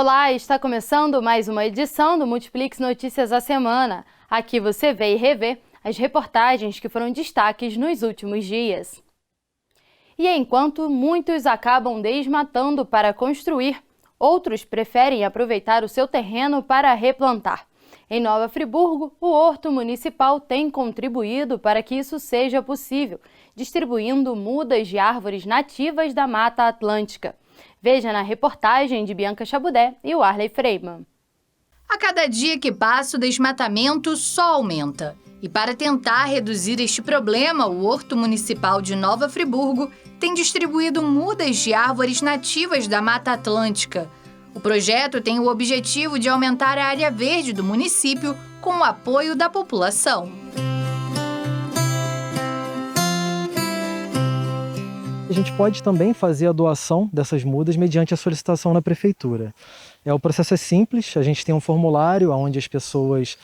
Olá, está começando mais uma edição do Multiplix Notícias da Semana. Aqui você vê e revê as reportagens que foram destaques nos últimos dias. E enquanto muitos acabam desmatando para construir, outros preferem aproveitar o seu terreno para replantar. Em Nova Friburgo, o Horto Municipal tem contribuído para que isso seja possível, distribuindo mudas de árvores nativas da Mata Atlântica. Veja na reportagem de Bianca Chabudé e o Arley Freiman. A cada dia que passa, o desmatamento só aumenta. E para tentar reduzir este problema, o Horto Municipal de Nova Friburgo tem distribuído mudas de árvores nativas da Mata Atlântica. O projeto tem o objetivo de aumentar a área verde do município com o apoio da população. A gente pode também fazer a doação dessas mudas mediante a solicitação na prefeitura. O processo é simples, a gente tem um formulário onde as pessoas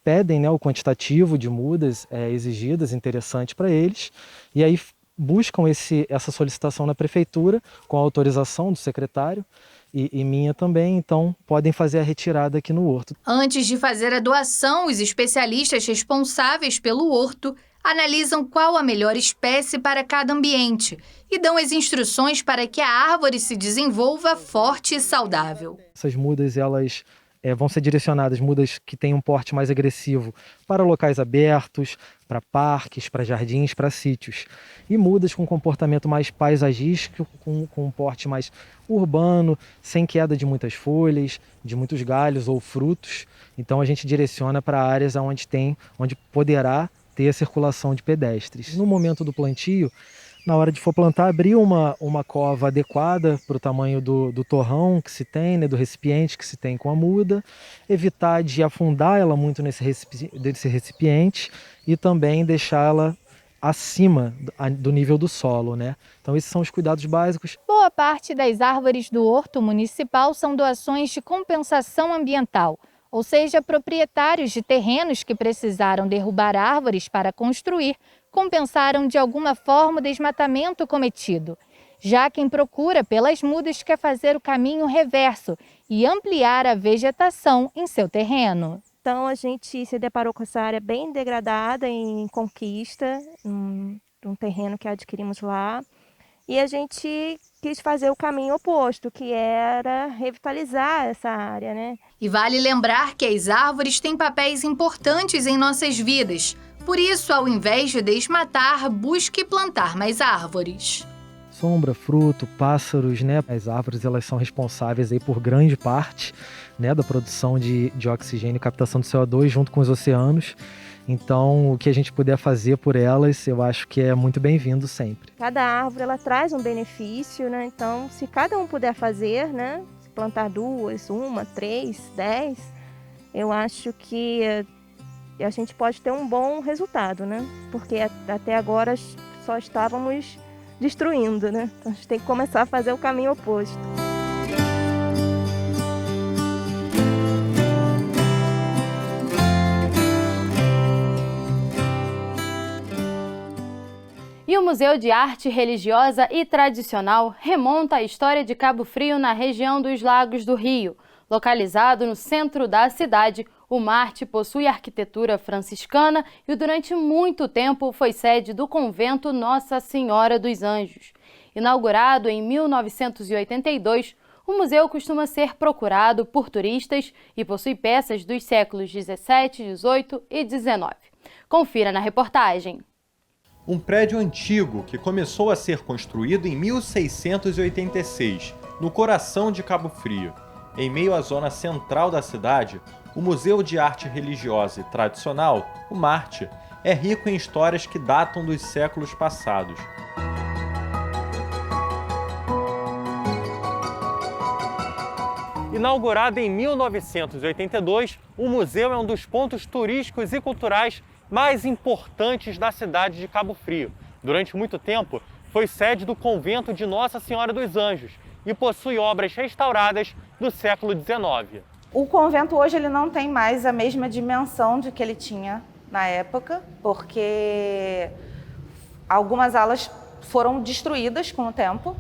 pedem o quantitativo de mudas exigidas, interessante para eles, e aí buscam essa solicitação na prefeitura com a autorização do secretário e minha também, então podem fazer a retirada aqui no horto. Antes de fazer a doação, os especialistas responsáveis pelo horto analisam qual a melhor espécie para cada ambiente e dão as instruções para que a árvore se desenvolva forte e saudável. Essas mudas, elas vão ser direcionadas, mudas que têm um porte mais agressivo, para locais abertos, para parques, para jardins, para sítios. E mudas com comportamento mais paisagístico, com um porte mais urbano, sem queda de muitas folhas, de muitos galhos ou frutos. Então a gente direciona para áreas onde poderá ter a circulação de pedestres. No momento do plantio, na hora de for plantar, abrir uma cova adequada para o tamanho do torrão que se tem, do recipiente que se tem com a muda, evitar de afundar ela muito nesse recipiente e também deixá-la acima do nível do solo, Então esses são os cuidados básicos. Boa parte das árvores do Horto Municipal são doações de compensação ambiental, ou seja, proprietários de terrenos que precisaram derrubar árvores para construir compensaram de alguma forma o desmatamento cometido. Já quem procura pelas mudas quer fazer o caminho reverso e ampliar a vegetação em seu terreno. Então a gente se deparou com essa área bem degradada em Conquista, um terreno que adquirimos lá, e a gente quis fazer o caminho oposto, que era revitalizar essa área, E vale lembrar que as árvores têm papéis importantes em nossas vidas. Por isso, ao invés de desmatar, busque plantar mais árvores. Sombra, fruto, pássaros, As árvores, elas são responsáveis aí por grande parte, da produção de oxigênio e captação de CO2 junto com os oceanos. Então, o que a gente puder fazer por elas, eu acho que é muito bem-vindo sempre. Cada árvore, ela traz um benefício, Então, se cada um puder fazer, se plantar 2, 1, 3, 10, eu acho que a gente pode ter um bom resultado, Porque até agora só estávamos destruindo, Então, a gente tem que começar a fazer o caminho oposto. E o Museu de Arte Religiosa e Tradicional remonta a história de Cabo Frio na região dos Lagos do Rio. Localizado no centro da cidade, o Marte possui arquitetura franciscana e durante muito tempo foi sede do convento Nossa Senhora dos Anjos. Inaugurado em 1982, o museu costuma ser procurado por turistas e possui peças dos séculos 17, 18 e 19. Confira na reportagem. Um prédio antigo que começou a ser construído em 1686, no coração de Cabo Frio. Em meio à zona central da cidade, o Museu de Arte Religiosa e Tradicional, o Marte, é rico em histórias que datam dos séculos passados. Inaugurado em 1982, o museu é um dos pontos turísticos e culturais mais importantes da cidade de Cabo Frio. Durante muito tempo, foi sede do convento de Nossa Senhora dos Anjos e possui obras restauradas do século XIX. O convento hoje ele não tem mais a mesma dimensão de que ele tinha na época, porque algumas alas foram destruídas com o tempo.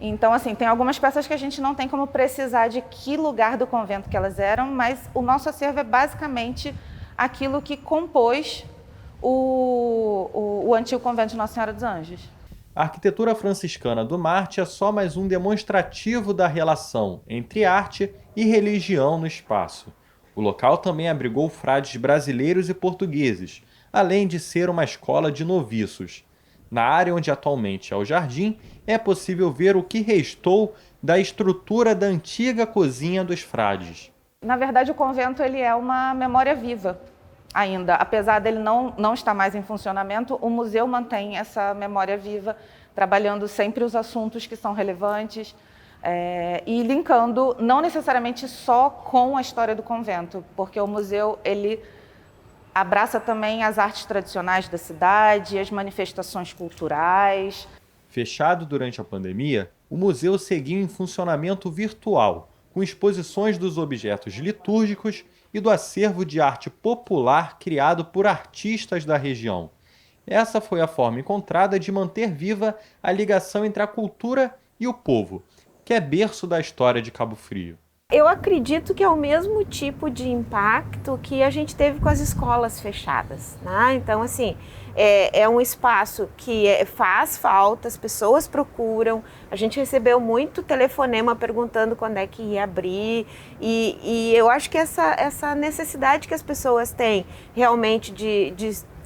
Então, assim, tem algumas peças que a gente não tem como precisar de que lugar do convento que elas eram, mas o nosso acervo é basicamente aquilo que compôs o antigo convento de Nossa Senhora dos Anjos. A arquitetura franciscana do Marte é só mais um demonstrativo da relação entre arte e religião no espaço. O local também abrigou frades brasileiros e portugueses, além de ser uma escola de noviços. Na área onde atualmente é o jardim, é possível ver o que restou da estrutura da antiga cozinha dos frades. Na verdade, o convento ele é uma memória viva ainda. Apesar dele não estar mais em funcionamento, o museu mantém essa memória viva, trabalhando sempre os assuntos que são relevantes e linkando não necessariamente só com a história do convento, porque o museu ele abraça também as artes tradicionais da cidade, as manifestações culturais. Fechado durante a pandemia, o museu seguiu em funcionamento virtual, com exposições dos objetos litúrgicos e do acervo de arte popular criado por artistas da região. Essa foi a forma encontrada de manter viva a ligação entre a cultura e o povo, que é berço da história de Cabo Frio. Eu acredito que é o mesmo tipo de impacto que a gente teve com as escolas fechadas, né? Então, assim, é um espaço que faz falta, as pessoas procuram. A gente recebeu muito telefonema perguntando quando é que ia abrir. E eu acho que essa necessidade que as pessoas têm realmente de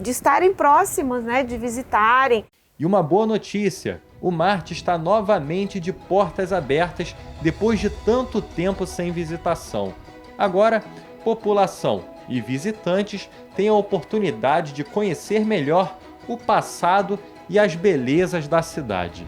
estarem próximas, né? De visitarem. E uma boa notícia, o Marte está novamente de portas abertas depois de tanto tempo sem visitação. Agora, população e visitantes têm a oportunidade de conhecer melhor o passado e as belezas da cidade.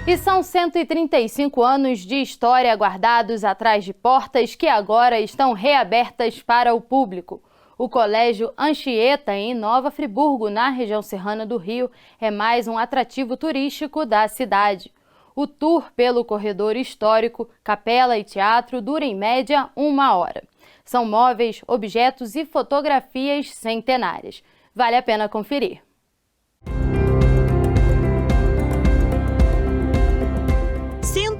E são 135 anos de história guardados atrás de portas que agora estão reabertas para o público. O Colégio Anchieta, em Nova Friburgo, na região serrana do Rio, é mais um atrativo turístico da cidade. O tour pelo corredor histórico, capela e teatro dura em média 1 hora. São móveis, objetos e fotografias centenárias. Vale a pena conferir.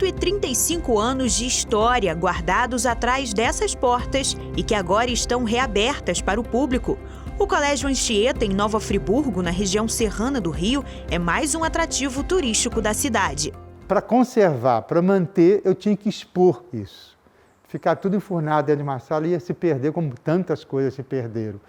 E 35 anos de história guardados atrás dessas portas e que agora estão reabertas para o público. O Colégio Anchieta, em Nova Friburgo, na região serrana do Rio, é mais um atrativo turístico da cidade. Para conservar, para manter, eu tinha que expor isso. Ficar tudo enfurnado dentro de uma sala ia se perder, como tantas coisas se perderam.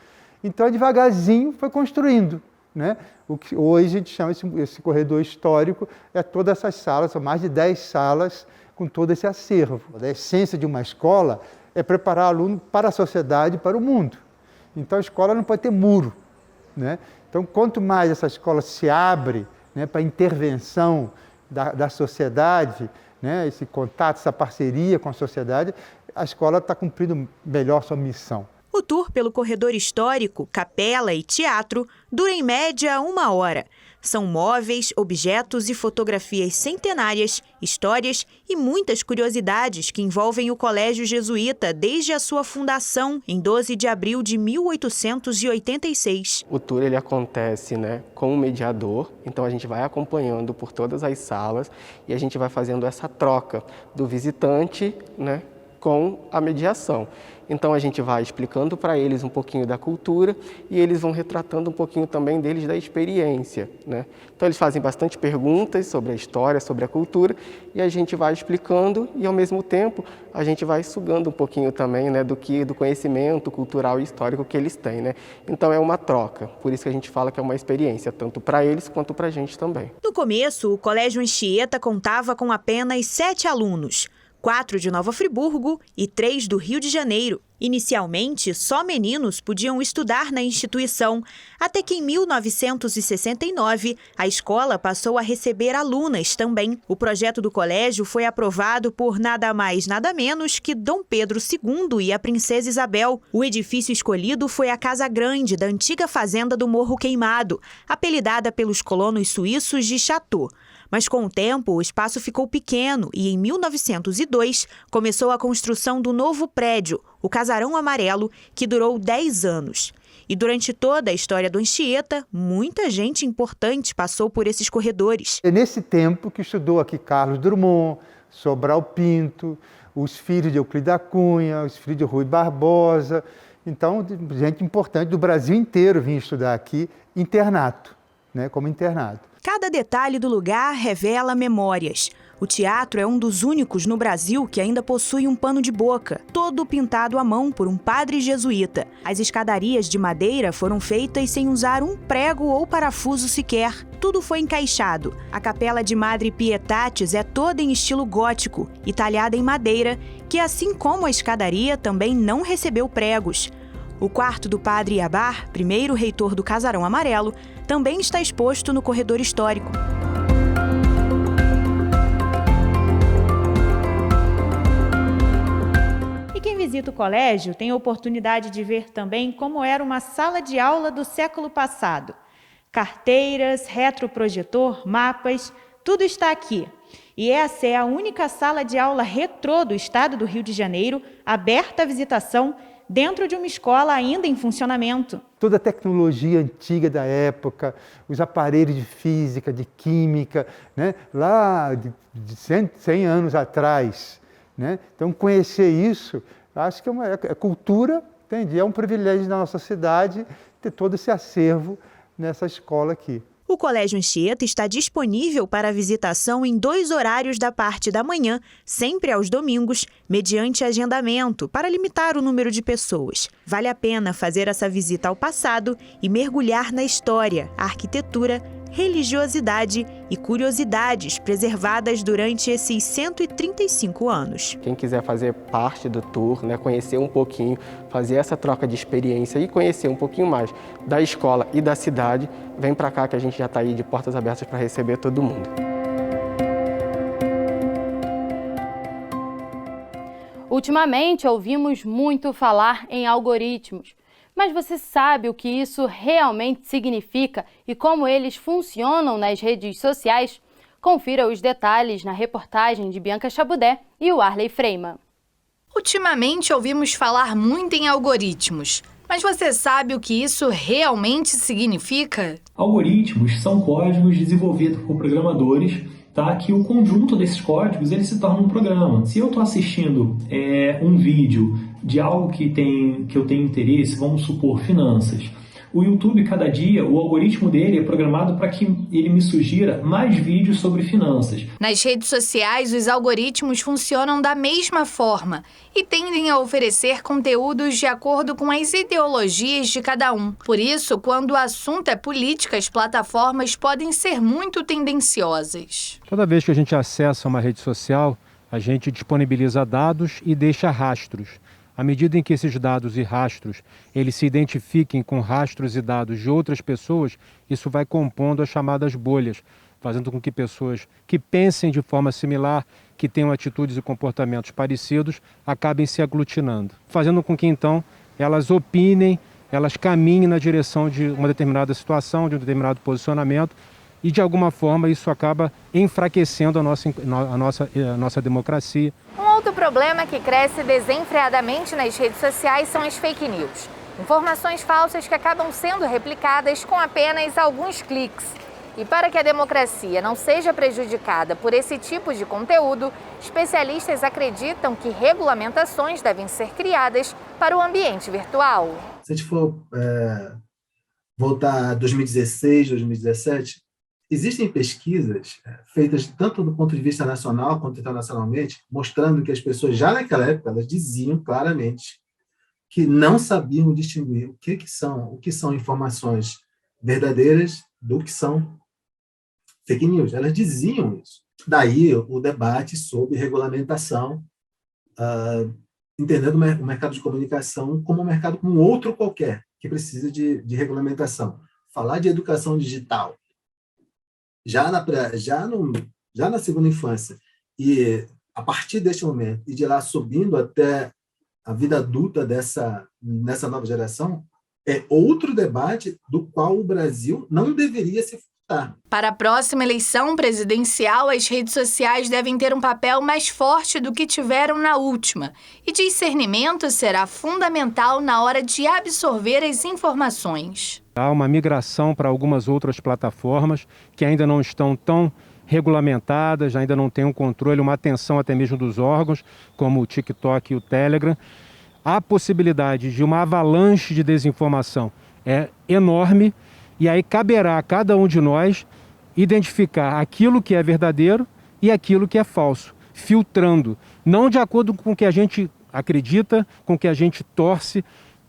Então, devagarzinho, foi construindo. Né? O que hoje a gente chama esse corredor histórico, é todas essas salas, são mais de 10 salas com todo esse acervo. A essência de uma escola é preparar o aluno para a sociedade e para o mundo. Então a escola não pode ter muro. Né? Então quanto mais essa escola se abre, né, para a intervenção da sociedade, né, esse contato, essa parceria com a sociedade, a escola está cumprindo melhor sua missão. O tour pelo corredor histórico, capela e teatro dura em média 1 hora. São móveis, objetos e fotografias centenárias, histórias e muitas curiosidades que envolvem o Colégio Jesuíta desde a sua fundação em 12 de abril de 1886. O tour ele acontece, com um mediador, então a gente vai acompanhando por todas as salas e a gente vai fazendo essa troca do visitante, com a mediação. Então a gente vai explicando para eles um pouquinho da cultura e eles vão retratando um pouquinho também deles da experiência. Então eles fazem bastante perguntas sobre a história, sobre a cultura e a gente vai explicando e ao mesmo tempo a gente vai sugando um pouquinho também do conhecimento cultural e histórico que eles têm. Então é uma troca, por isso que a gente fala que é uma experiência, tanto para eles quanto para a gente também. No começo, o Colégio Anchieta contava com apenas 7 alunos. 4 de Nova Friburgo e 3 do Rio de Janeiro. Inicialmente, só meninos podiam estudar na instituição, até que em 1969 a escola passou a receber alunas também. O projeto do colégio foi aprovado por nada mais, nada menos que Dom Pedro II e a Princesa Isabel. O edifício escolhido foi a Casa Grande da antiga fazenda do Morro Queimado, apelidada pelos colonos suíços de Chateau. Mas com o tempo, o espaço ficou pequeno e em 1902 começou a construção do novo prédio, o Casarão Amarelo, que durou 10 anos. E durante toda a história do Anchieta, muita gente importante passou por esses corredores. É nesse tempo que estudou aqui Carlos Drummond, Sobral Pinto, os filhos de Euclides da Cunha, os filhos de Rui Barbosa. Então, gente importante do Brasil inteiro vinha estudar aqui, internato, né, como internato. Cada detalhe do lugar revela memórias. O teatro é um dos únicos no Brasil que ainda possui um pano de boca, todo pintado à mão por um padre jesuíta. As escadarias de madeira foram feitas sem usar um prego ou parafuso sequer. Tudo foi encaixado. A capela de Madre Pietatis é toda em estilo gótico e talhada em madeira, que assim como a escadaria também não recebeu pregos. O quarto do padre Iabar, primeiro reitor do Casarão Amarelo, também está exposto no corredor histórico. E quem visita o colégio tem a oportunidade de ver também como era uma sala de aula do século passado. Carteiras, retroprojetor, mapas, tudo está aqui. E essa é a única sala de aula retrô do estado do Rio de Janeiro, aberta à visitação, dentro de uma escola ainda em funcionamento. Toda a tecnologia antiga da época, os aparelhos de física, de química, né? Lá de 100 anos atrás. Né? Então, conhecer isso, acho que é cultura, entende? É um privilégio da nossa cidade ter todo esse acervo nessa escola aqui. O Colégio Anchieta está disponível para visitação em 2 horários da parte da manhã, sempre aos domingos, mediante agendamento, para limitar o número de pessoas. Vale a pena fazer essa visita ao passado e mergulhar na história, arquitetura, religiosidade e curiosidades preservadas durante esses 135 anos. Quem quiser fazer parte do tour, né, conhecer um pouquinho, fazer essa troca de experiência e conhecer um pouquinho mais da escola e da cidade, vem para cá que a gente já está aí de portas abertas para receber todo mundo. Ultimamente ouvimos muito falar em algoritmos. Mas você sabe o que isso realmente significa e como eles funcionam nas redes sociais? Confira os detalhes na reportagem de Bianca Chabudé e o Arley Freima. Ultimamente ouvimos falar muito em algoritmos, mas você sabe o que isso realmente significa? Algoritmos são códigos desenvolvidos por programadores, tá? Que o conjunto desses códigos ele se torna um programa. Se eu estou assistindo um vídeo de algo que eu tenho interesse, vamos supor, finanças. O YouTube, cada dia, o algoritmo dele é programado para que ele me sugira mais vídeos sobre finanças. Nas redes sociais, os algoritmos funcionam da mesma forma e tendem a oferecer conteúdos de acordo com as ideologias de cada um. Por isso, quando o assunto é política, as plataformas podem ser muito tendenciosas. Toda vez que a gente acessa uma rede social, a gente disponibiliza dados e deixa rastros. À medida em que esses dados e rastros eles se identifiquem com rastros e dados de outras pessoas, isso vai compondo as chamadas bolhas, fazendo com que pessoas que pensem de forma similar, que tenham atitudes e comportamentos parecidos, acabem se aglutinando, fazendo com que então elas opinem, elas caminhem na direção de uma determinada situação, de um determinado posicionamento, e de alguma forma isso acaba enfraquecendo a nossa democracia. Um outro problema que cresce desenfreadamente nas redes sociais são as fake news. Informações falsas que acabam sendo replicadas com apenas alguns cliques. E para que a democracia não seja prejudicada por esse tipo de conteúdo, especialistas acreditam que regulamentações devem ser criadas para o ambiente virtual. Se a gente for voltar a 2016, 2017, existem pesquisas feitas tanto do ponto de vista nacional quanto internacionalmente, mostrando que as pessoas já naquela época elas diziam claramente que não sabiam distinguir o que são informações verdadeiras do que são fake news. Elas diziam isso. Daí o debate sobre regulamentação, entendendo o mercado de comunicação como um mercado como outro qualquer, que precisa de regulamentação. Falar de educação digital já na segunda infância, e a partir deste momento, e de lá subindo até a vida adulta nessa nova geração, é outro debate do qual o Brasil não deveria Para a próxima eleição presidencial, as redes sociais devem ter um papel mais forte do que tiveram na última. E discernimento será fundamental na hora de absorver as informações. Há uma migração para algumas outras plataformas que ainda não estão tão regulamentadas, ainda não têm um controle, uma atenção até mesmo dos órgãos, como o TikTok e o Telegram. A possibilidade de uma avalanche de desinformação é enorme. E aí caberá a cada um de nós identificar aquilo que é verdadeiro e aquilo que é falso, filtrando, não de acordo com o que a gente acredita, com o que a gente torce,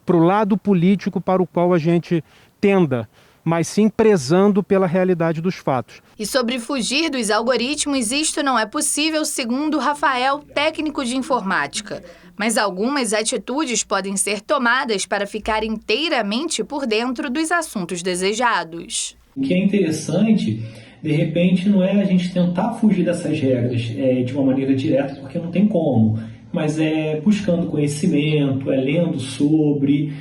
para o lado político para o qual a gente tenda, mas sim prezando pela realidade dos fatos. E sobre fugir dos algoritmos, isto não é possível, segundo Rafael, técnico de informática. Mas algumas atitudes podem ser tomadas para ficar inteiramente por dentro dos assuntos desejados. O que é interessante, de repente, não é a gente tentar fugir dessas regras de uma maneira direta, porque não tem como, mas é buscando conhecimento, lendo sobre,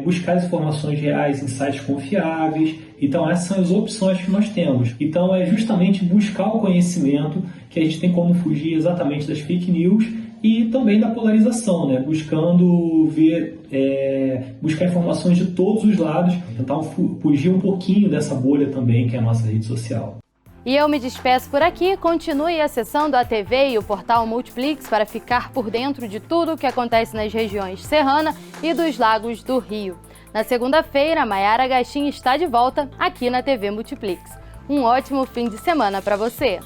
buscar as informações reais em sites confiáveis. Então, essas são as opções que nós temos. Então, é justamente buscar o conhecimento que a gente tem como fugir exatamente das fake news e também da polarização, né? Buscando buscar informações de todos os lados, tentar fugir um pouquinho dessa bolha também que é a nossa rede social. E eu me despeço por aqui. Continue acessando a TV e o portal Multiplix para ficar por dentro de tudo o que acontece nas regiões serrana e dos lagos do Rio. Na segunda-feira, Mayara Gastin está de volta aqui na TV Multiplix. Um ótimo fim de semana para você!